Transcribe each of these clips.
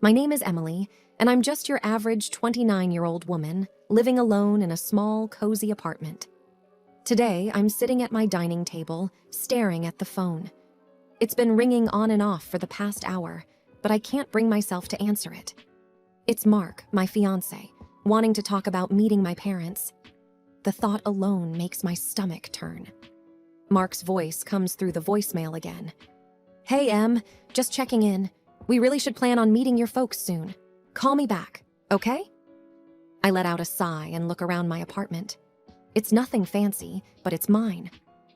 My name is Emily, and I'm just your average 29-year-old woman living alone in a small, cozy apartment. Today, I'm sitting at my dining table, staring at the phone. It's been ringing on and off for the past hour, but I can't bring myself to answer it. It's Mark, my fiancé, wanting to talk about meeting my parents. The thought alone makes my stomach turn. Mark's voice comes through the voicemail again. "Hey, Em, just checking in. We really should plan on meeting your folks soon. Call me back, okay?" I let out a sigh and look around my apartment. It's nothing fancy, but it's mine.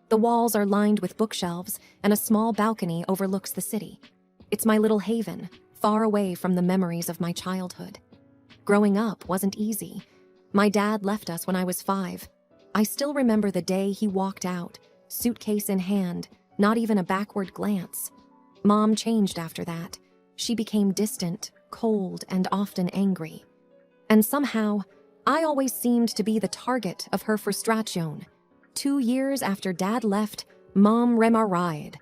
The walls are lined with bookshelves, and a small balcony overlooks the city. It's my little haven, far away from the memories of my childhood. Growing up wasn't easy. My dad left us when I was 5. I still remember the day he walked out, suitcase in hand, not even a backward glance. Mom changed after that. She became distant, cold, and often angry. And somehow, I always seemed to be the target of her frustration. 2 years after Dad left, Mom remarried.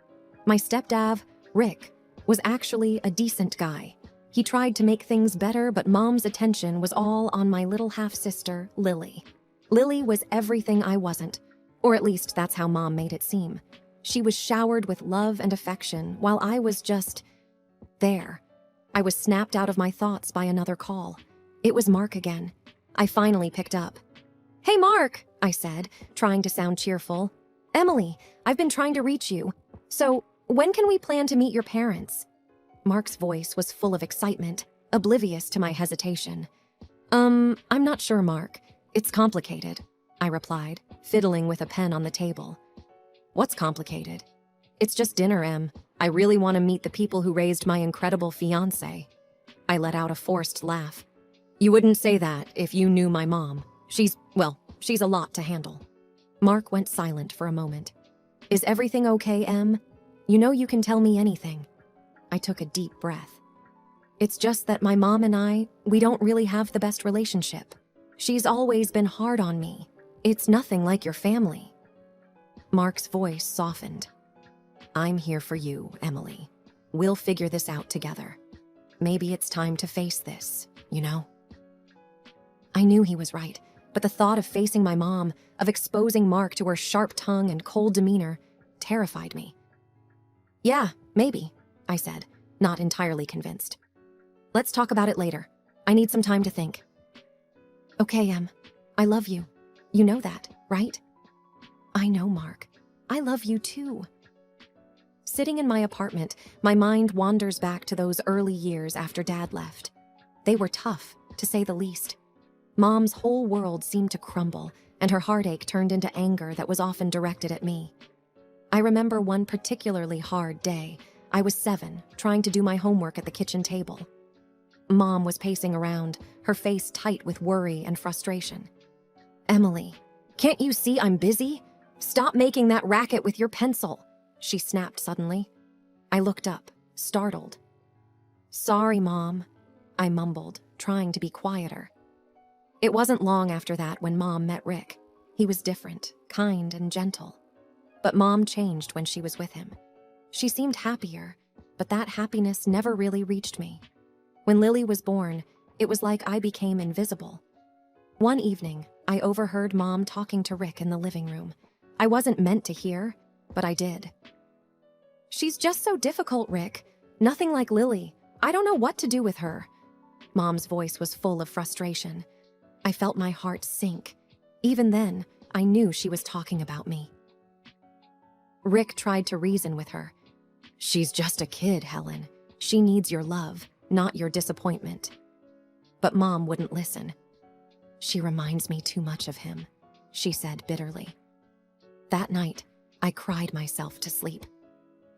My stepdad, Rick, was actually a decent guy. He tried to make things better, but Mom's attention was all on my little half-sister, Lily. Lily was everything I wasn't, or at least that's how Mom made it seem. She was showered with love and affection, while I was just there. I was snapped out of my thoughts by another call. It was Mark again. I finally picked up. "Hey, Mark," I said, trying to sound cheerful. "Emily, I've been trying to reach you. So, when can we plan to meet your parents?" Mark's voice was full of excitement, oblivious to my hesitation. I'm not sure, Mark. It's complicated," I replied, fiddling with a pen on the table. "What's complicated?" "It's just dinner, Em. I really want to meet the people who raised my incredible fiancé." I let out a forced laugh. "You wouldn't say that if you knew my mom. She's a lot to handle." Mark went silent for a moment. "Is everything okay, Em? You know you can tell me anything." I took a deep breath. "It's just that my mom and we don't really have the best relationship. She's always been hard on me. It's nothing like your family." Mark's voice softened. "I'm here for you, Emily. We'll figure this out together. Maybe it's time to face this, you know?" I knew he was right, but the thought of facing my mom, of exposing Mark to her sharp tongue and cold demeanor, terrified me. "Yeah, maybe," I said, not entirely convinced. "Let's talk about it later. I need some time to think." "Okay, Em. I love you. You know that, right?" "I know, Mark. I love you too." Sitting in my apartment, my mind wanders back to those early years after Dad left. They were tough, to say the least. Mom's whole world seemed to crumble, and her heartache turned into anger that was often directed at me. I remember one particularly hard day. I was 7, trying to do my homework at the kitchen table. Mom was pacing around, her face tight with worry and frustration. "Emily, can't you see I'm busy? Stop making that racket with your pencil," she snapped suddenly. I looked up, startled. "Sorry, Mom," I mumbled, trying to be quieter. It wasn't long after that when Mom met Rick. He was different, kind, and gentle. But Mom changed when she was with him. She seemed happier, but that happiness never really reached me. When Lily was born, it was like I became invisible. One evening, I overheard Mom talking to Rick in the living room. I wasn't meant to hear, but I did. "She's just so difficult, Rick. Nothing like Lily. I don't know what to do with her." Mom's voice was full of frustration. I felt my heart sink. Even then, I knew she was talking about me. Rick tried to reason with her. "She's just a kid, Helen. She needs your love, not your disappointment." But Mom wouldn't listen. "She reminds me too much of him," she said bitterly. That night, I cried myself to sleep.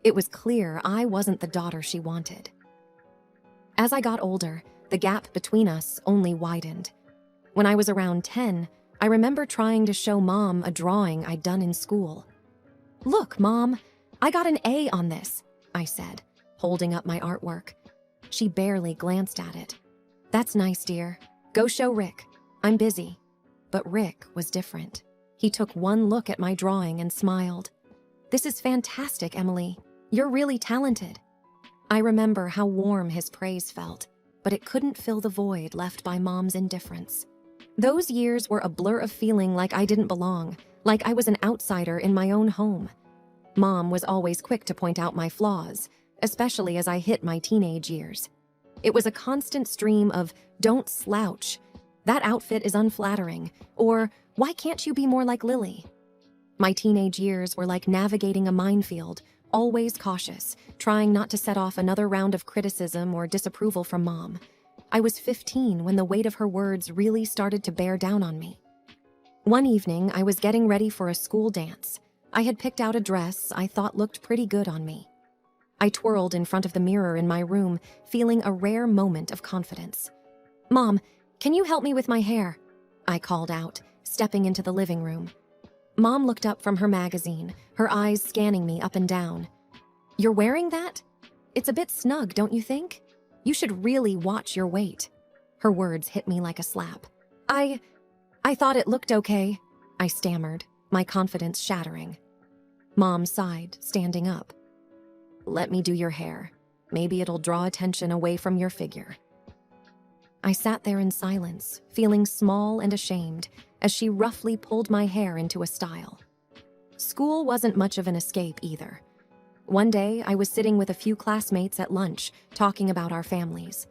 It was clear I wasn't the daughter she wanted. As I got older, the gap between us only widened. When I was around 10, I remember trying to show Mom a drawing I'd done in school. "Look, Mom, I got an A on this," I said, holding up my artwork. She barely glanced at it. "That's nice, dear. Go show Rick. I'm busy." But Rick was different. He took one look at my drawing and smiled. "This is fantastic, Emily. You're really talented." I remember how warm his praise felt. but it couldn't fill the void left by Mom's indifference. Those years were a blur of feeling like I didn't belong, like I was an outsider in my own home. Mom was always quick to point out my flaws, especially as I hit my teenage years. It was a constant stream of, "Don't slouch," "That outfit is unflattering," or "Why can't you be more like Lily?" My teenage years were like navigating a minefield, always cautious, trying not to set off another round of criticism or disapproval from Mom. I was 15 when the weight of her words really started to bear down on me. One evening, I was getting ready for a school dance. I had picked out a dress I thought looked pretty good on me. I twirled in front of the mirror in my room, feeling a rare moment of confidence. "Mom, can you help me with my hair?" I called out, stepping into the living room. Mom looked up from her magazine, her eyes scanning me up and down. "You're wearing that? It's a bit snug, don't you think? You should really watch your weight." Her words hit me like a slap. I thought it looked okay," I stammered, my confidence shattering. Mom sighed, standing up. "Let me do your hair. Maybe it'll draw attention away from your figure." I sat there in silence, feeling small and ashamed, as she roughly pulled my hair into a style. School wasn't much of an escape either. One day, I was sitting with a few classmates at lunch, talking about our families.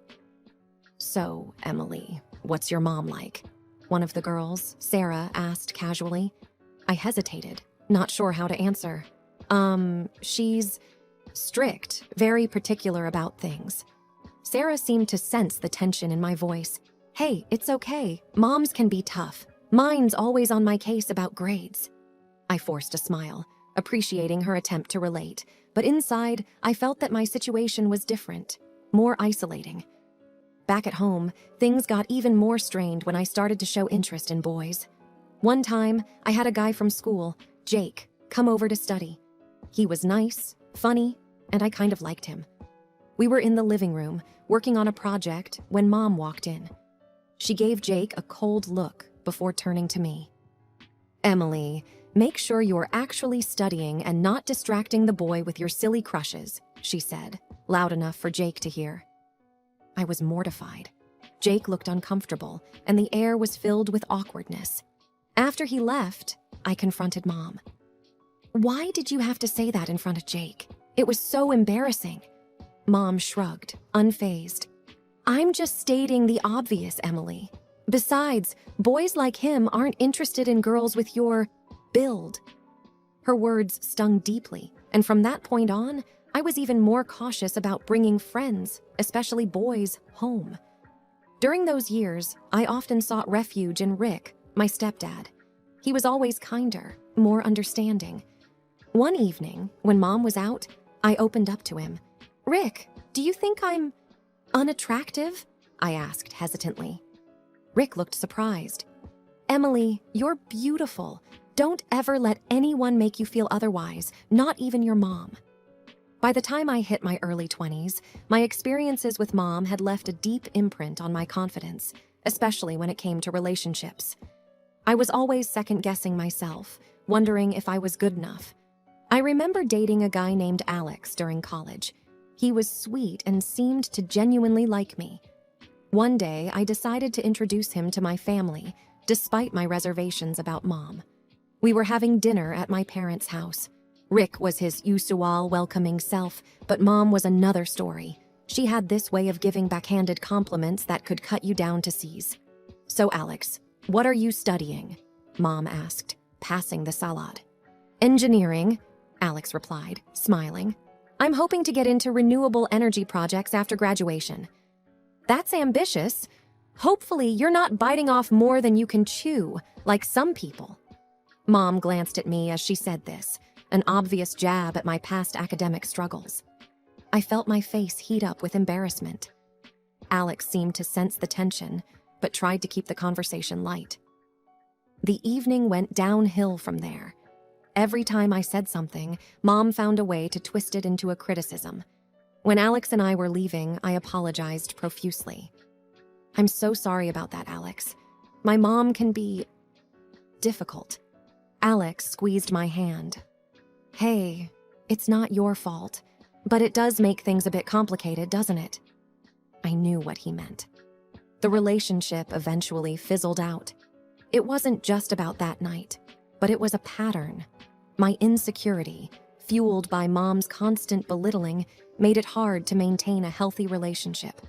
"So, Emily, what's your mom like?" one of the girls, Sarah, asked casually. I hesitated, not sure how to answer. She's strict, very particular about things." Sarah seemed to sense the tension in my voice. "Hey, it's okay. Moms can be tough. Mine's always on my case about grades." I forced a smile, appreciating her attempt to relate, but inside, I felt that my situation was different, more isolating. Back at home, things got even more strained when I started to show interest in boys. One time, I had a guy from school, Jake, come over to study. He was nice, funny, and I kind of liked him. We were in the living room, working on a project, when Mom walked in. She gave Jake a cold look before turning to me. "Emily, make sure you're actually studying and not distracting the boy with your silly crushes," she said, loud enough for Jake to hear. I was mortified. Jake looked uncomfortable, and the air was filled with awkwardness. After he left, I confronted Mom. "Why did you have to say that in front of Jake? It was so embarrassing." Mom shrugged, unfazed. "I'm just stating the obvious, Emily. Besides, boys like him aren't interested in girls with your build." Her words stung deeply, and from that point on, I was even more cautious about bringing friends, especially boys, home. During those years, I often sought refuge in Rick, my stepdad. He was always kinder, more understanding. One evening, when Mom was out, I opened up to him. "Rick, do you think I'm unattractive?" I asked hesitantly. Rick looked surprised. "Emily, you're beautiful. Don't ever let anyone make you feel otherwise, not even your mom." By the time I hit my early 20s, my experiences with Mom had left a deep imprint on my confidence, especially when it came to relationships. I was always second-guessing myself, wondering if I was good enough. I remember dating a guy named Alex during college. He was sweet and seemed to genuinely like me. One day, I decided to introduce him to my family, despite my reservations about Mom. We were having dinner at my parents' house. Rick was his usual welcoming self, but Mom was another story. She had this way of giving backhanded compliments that could cut you down to seize. "So, Alex, what are you studying?" Mom asked, passing the salad. "Engineering," Alex replied, smiling. "I'm hoping to get into renewable energy projects after graduation." "That's ambitious. Hopefully, you're not biting off more than you can chew, like some people." Mom glanced at me as she said this, an obvious jab at my past academic struggles. I felt my face heat up with embarrassment. Alex seemed to sense the tension, but tried to keep the conversation light. The evening went downhill from there. Every time I said something, Mom found a way to twist it into a criticism. When Alex and I were leaving, I apologized profusely. "I'm so sorry about that, Alex. My mom can be difficult." Alex squeezed my hand. "Hey, it's not your fault, but it does make things a bit complicated, doesn't it?" I knew what he meant. The relationship eventually fizzled out. It wasn't just about that night, but it was a pattern. My insecurity, fueled by Mom's constant belittling, made it hard to maintain a healthy relationship.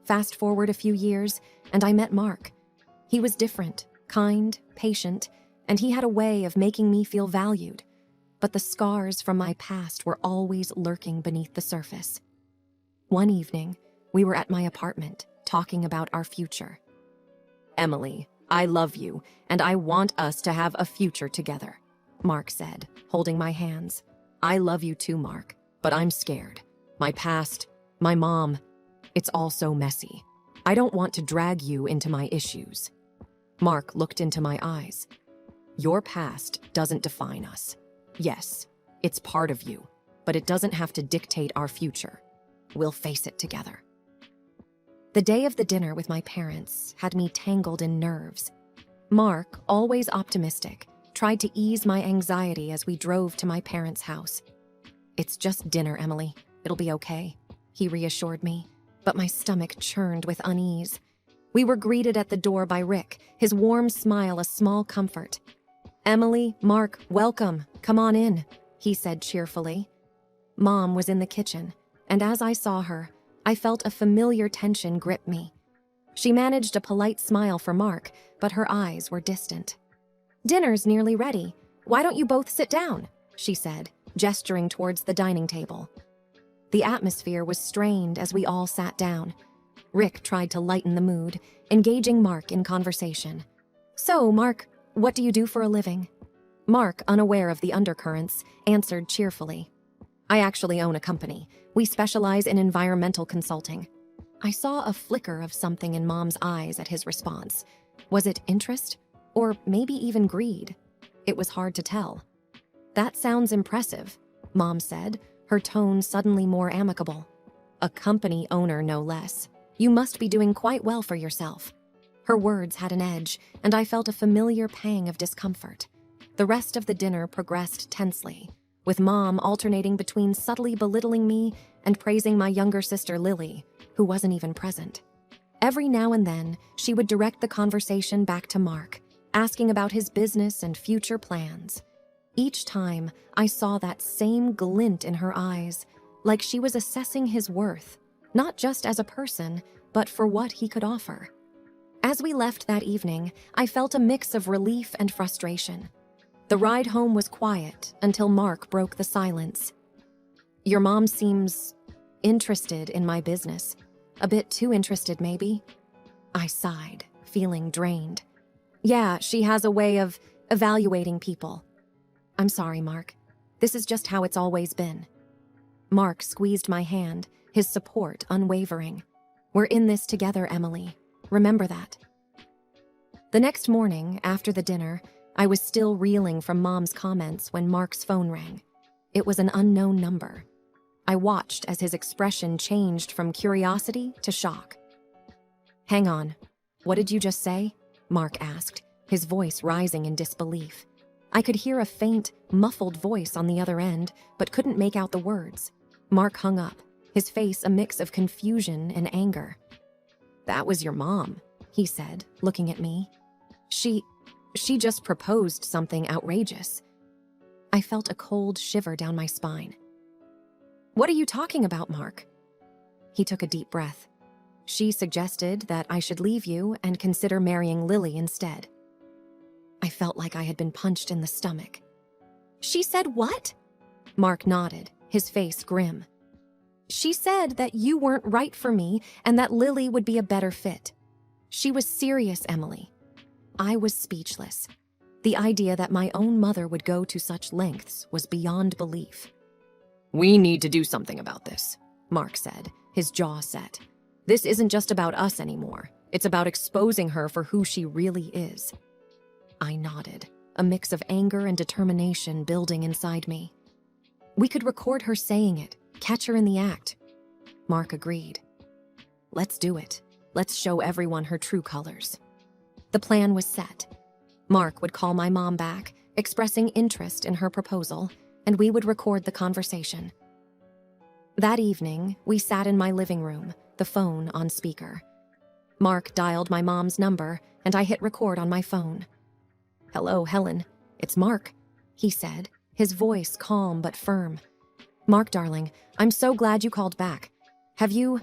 Fast forward a few years, and I met Mark. He was different, kind, patient, and he had a way of making me feel valued. But the scars from my past were always lurking beneath the surface. One evening, we were at my apartment, talking about our future. "Emily, I love you, and I want us to have a future together," Mark said, holding my hands. "I love you too, Mark, but I'm scared. My past, my mom, it's all so messy. I don't want to drag you into my issues." Mark looked into my eyes. "Your past doesn't define us. Yes, it's part of you, but it doesn't have to dictate our future. We'll face it together." The day of the dinner with my parents had me tangled in nerves. Mark, always optimistic, tried to ease my anxiety as we drove to my parents' house. "It's just dinner, Emily. It'll be okay," he reassured me, but my stomach churned with unease. We were greeted at the door by Rick, his warm smile a small comfort. "Emily, Mark, welcome. Come on in," he said cheerfully. Mom was in the kitchen, and as I saw her, I felt a familiar tension grip me. She managed a polite smile for Mark, but her eyes were distant. "Dinner's nearly ready. Why don't you both sit down?" she said, gesturing towards the dining table. The atmosphere was strained as we all sat down. Rick tried to lighten the mood, engaging Mark in conversation. "So, Mark, what do you do for a living?" Mark, unaware of the undercurrents, answered cheerfully. "I actually own a company. We specialize in environmental consulting." I saw a flicker of something in Mom's eyes at his response. Was it interest? Or maybe even greed? It was hard to tell. "That sounds impressive," Mom said, her tone suddenly more amicable. "A company owner, no less. You must be doing quite well for yourself." Her words had an edge, and I felt a familiar pang of discomfort. The rest of the dinner progressed tensely, with Mom alternating between subtly belittling me and praising my younger sister Lily, who wasn't even present. Every now and then, she would direct the conversation back to Mark, asking about his business and future plans. Each time, I saw that same glint in her eyes, like she was assessing his worth, not just as a person, but for what he could offer. As we left that evening, I felt a mix of relief and frustration. The ride home was quiet until Mark broke the silence. "Your mom seems interested in my business. A bit too interested, maybe?" I sighed, feeling drained. "Yeah, she has a way of evaluating people." "I'm sorry, Mark. This is just how it's always been." Mark squeezed my hand, his support unwavering. "We're in this together, Emily. Remember that." The next morning, after the dinner, I was still reeling from Mom's comments when Mark's phone rang. It was an unknown number. I watched as his expression changed from curiosity to shock. "Hang on. What did you just say?" Mark asked, his voice rising in disbelief. I could hear a faint, muffled voice on the other end, but couldn't make out the words. Mark hung up, his face a mix of confusion and anger. "That was your mom," he said, looking at me. She just proposed something outrageous." I felt a cold shiver down my spine. "What are you talking about, Mark?" He took a deep breath. "She suggested that I should leave you and consider marrying Lily instead." I felt like I had been punched in the stomach. "She said what?" Mark nodded, his face grim. "She said that you weren't right for me and that Lily would be a better fit. She was serious, Emily." I was speechless. The idea that my own mother would go to such lengths was beyond belief. "We need to do something about this," Mark said, his jaw set. "This isn't just about us anymore. It's about exposing her for who she really is." I nodded, a mix of anger and determination building inside me. "We could record her saying it, catch her in the act." Mark agreed. "Let's do it. Let's show everyone her true colors." The plan was set. Mark would call my mom back, expressing interest in her proposal, and we would record the conversation. That evening, we sat in my living room, the phone on speaker. Mark dialed my mom's number, and I hit record on my phone. "Hello, Helen. It's Mark," he said, his voice calm but firm. "Mark, darling, I'm so glad you called back. Have you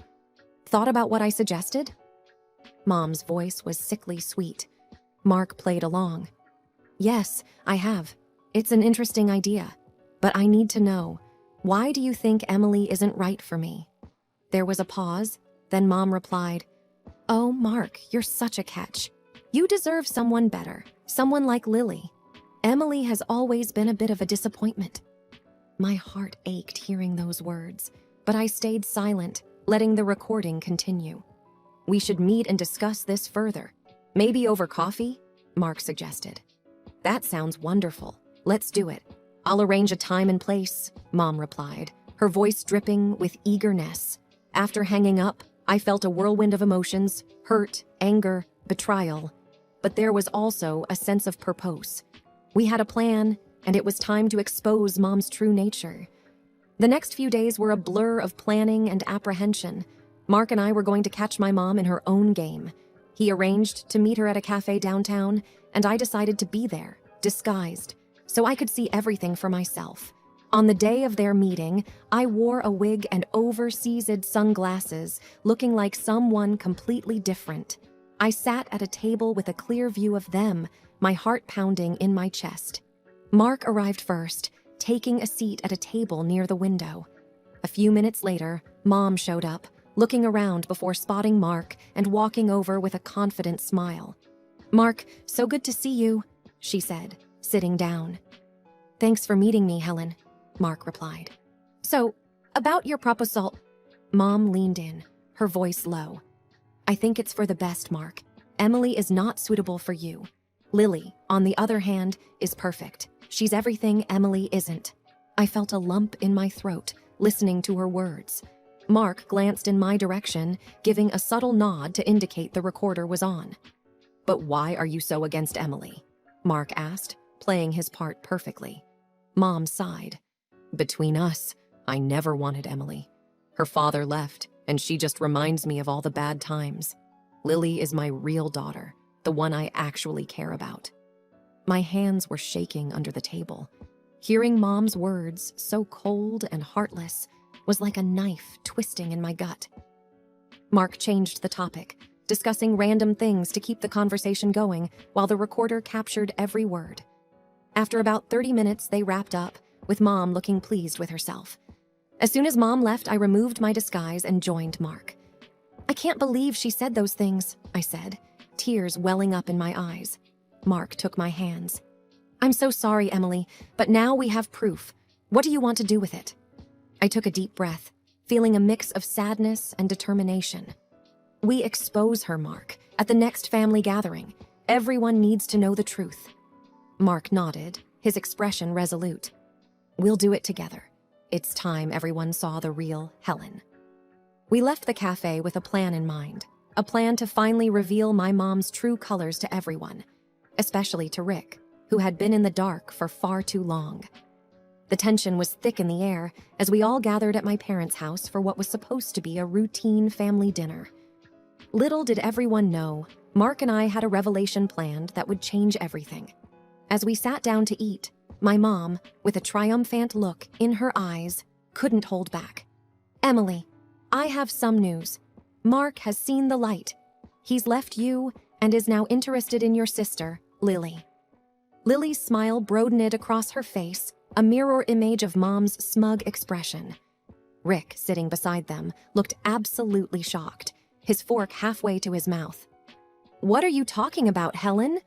thought about what I suggested?" Mom's voice was sickly sweet. Mark played along. "Yes, I have. It's an interesting idea. But I need to know, why do you think Emily isn't right for me?" There was a pause, then Mom replied, "Oh, Mark, you're such a catch. You deserve someone better, someone like Lily. Emily has always been a bit of a disappointment." My heart ached hearing those words, but I stayed silent, letting the recording continue. "We should meet and discuss this further. Maybe over coffee?" Mark suggested. "That sounds wonderful. Let's do it. I'll arrange a time and place," Mom replied, her voice dripping with eagerness. After hanging up, I felt a whirlwind of emotions: hurt, anger, betrayal. But there was also a sense of purpose. We had a plan, and it was time to expose Mom's true nature. The next few days were a blur of planning and apprehension. Mark and I were going to catch my mom in her own game. He arranged to meet her at a cafe downtown, and I decided to be there, disguised, so I could see everything for myself. On the day of their meeting, I wore a wig and oversized sunglasses, looking like someone completely different. I sat at a table with a clear view of them, my heart pounding in my chest. Mark arrived first, taking a seat at a table near the window. A few minutes later, Mom showed up, looking around before spotting Mark and walking over with a confident smile. "Mark, so good to see you," she said, sitting down. "Thanks for meeting me, Helen," Mark replied. "So, about your proposal..." Mom leaned in, her voice low. "I think it's for the best, Mark. Emily is not suitable for you. Lily, on the other hand, is perfect. She's everything Emily isn't." I felt a lump in my throat, listening to her words. Mark glanced in my direction, giving a subtle nod to indicate the recorder was on. "But why are you so against Emily?" Mark asked, playing his part perfectly. Mom sighed. "Between us, I never wanted Emily. Her father left, and she just reminds me of all the bad times. Lily is my real daughter, the one I actually care about." My hands were shaking under the table. Hearing Mom's words, so cold and heartless, was like a knife twisting in my gut. Mark changed the topic, discussing random things to keep the conversation going while the recorder captured every word. After about 30 minutes, they wrapped up, with Mom looking pleased with herself. As soon as Mom left, I removed my disguise and joined Mark. "I can't believe she said those things," I said, tears welling up in my eyes. Mark took my hands. "I'm so sorry, Emily, but now we have proof. What do you want to do with it?" I took a deep breath, feeling a mix of sadness and determination. "We expose her, Mark, at the next family gathering. Everyone needs to know the truth." Mark nodded, his expression resolute. "We'll do it together. It's time everyone saw the real Helen." We left the cafe with a plan in mind, a plan to finally reveal my mom's true colors to everyone, especially to Rick, who had been in the dark for far too long. The tension was thick in the air as we all gathered at my parents' house for what was supposed to be a routine family dinner. Little did everyone know, Mark and I had a revelation planned that would change everything. As we sat down to eat, my mom, with a triumphant look in her eyes, couldn't hold back. "Emily, I have some news. Mark has seen the light. He's left you and is now interested in your sister, Lily." Lily's smile broadened across her face, a mirror image of Mom's smug expression. Rick, sitting beside them, looked absolutely shocked, his fork halfway to his mouth. "What are you talking about, Helen?"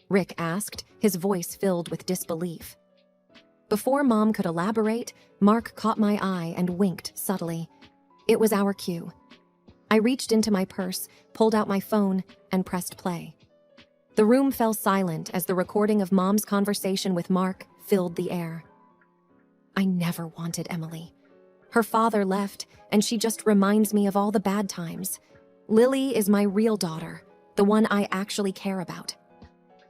Rick asked, his voice filled with disbelief. Before Mom could elaborate, Mark caught my eye and winked subtly. It was our cue. I reached into my purse, pulled out my phone, and pressed play. The room fell silent as the recording of Mom's conversation with Mark filled the air. "I never wanted Emily. Her father left, and she just reminds me of all the bad times. Lily is my real daughter, the one I actually care about."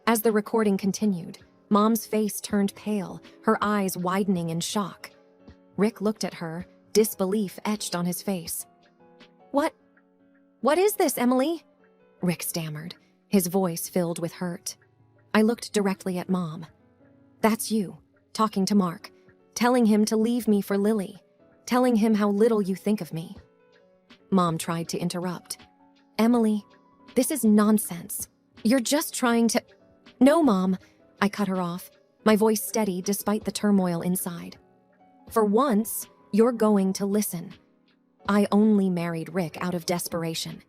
As the recording continued, Mom's face turned pale, her eyes widening in shock. Rick looked at her, disbelief etched on his face. What What is this, Emily? Rick stammered, his voice filled with hurt. I looked directly at Mom. That's you, talking to Mark, telling him to leave me for Lily, telling him how little you think of me. Mom tried to interrupt. Emily, this is nonsense. You're just trying to... No, Mom, I cut her off, my voice steady despite the turmoil inside. For once, you're going to listen. I only married Rick out of desperation.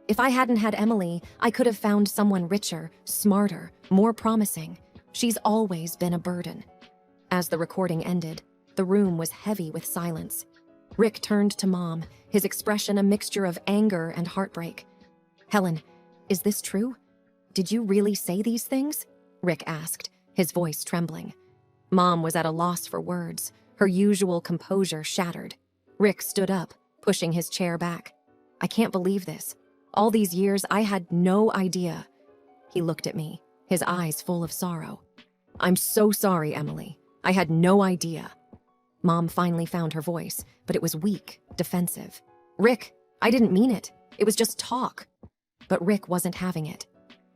If I hadn't had Emily, I could have found someone richer, smarter, more promising. She's always been a burden. As the recording ended, the room was heavy with silence. Rick turned to Mom, his expression a mixture of anger and heartbreak. Helen, is this true? Did you really say these things? Rick asked, his voice trembling. Mom was at a loss for words, her usual composure shattered. Rick stood up, pushing his chair back. I can't believe this. All these years, I had no idea. He looked at me, his eyes full of sorrow. I'm so sorry, Emily. I had no idea. Mom finally found her voice, but it was weak, defensive. Rick, I didn't mean it. It was just talk. But Rick wasn't having it.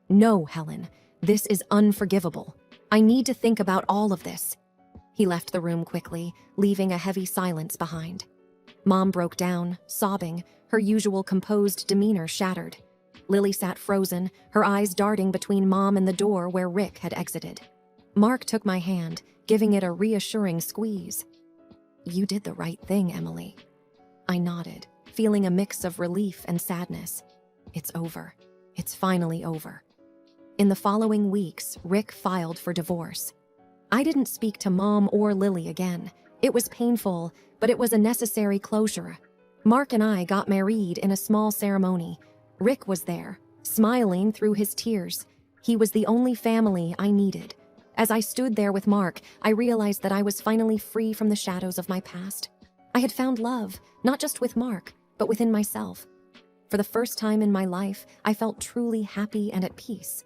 No, Helen, this is unforgivable. I need to think about all of this. He left the room quickly, leaving a heavy silence behind. Mom broke down, sobbing, her usual composed demeanor shattered. Lily sat frozen, her eyes darting between Mom and the door where Rick had exited. Mark took my hand, giving it a reassuring squeeze. You did the right thing, Emily. I nodded, feeling a mix of relief and sadness. It's over. It's finally over. In the following weeks, Rick filed for divorce. I didn't speak to Mom or Lily again. It was painful, but it was a necessary closure. Mark and I got married in a small ceremony. Rick was there, smiling through his tears. He was the only family I needed. As I stood there with Mark, I realized that I was finally free from the shadows of my past. I had found love, not just with Mark, but within myself. For the first time in my life, I felt truly happy and at peace.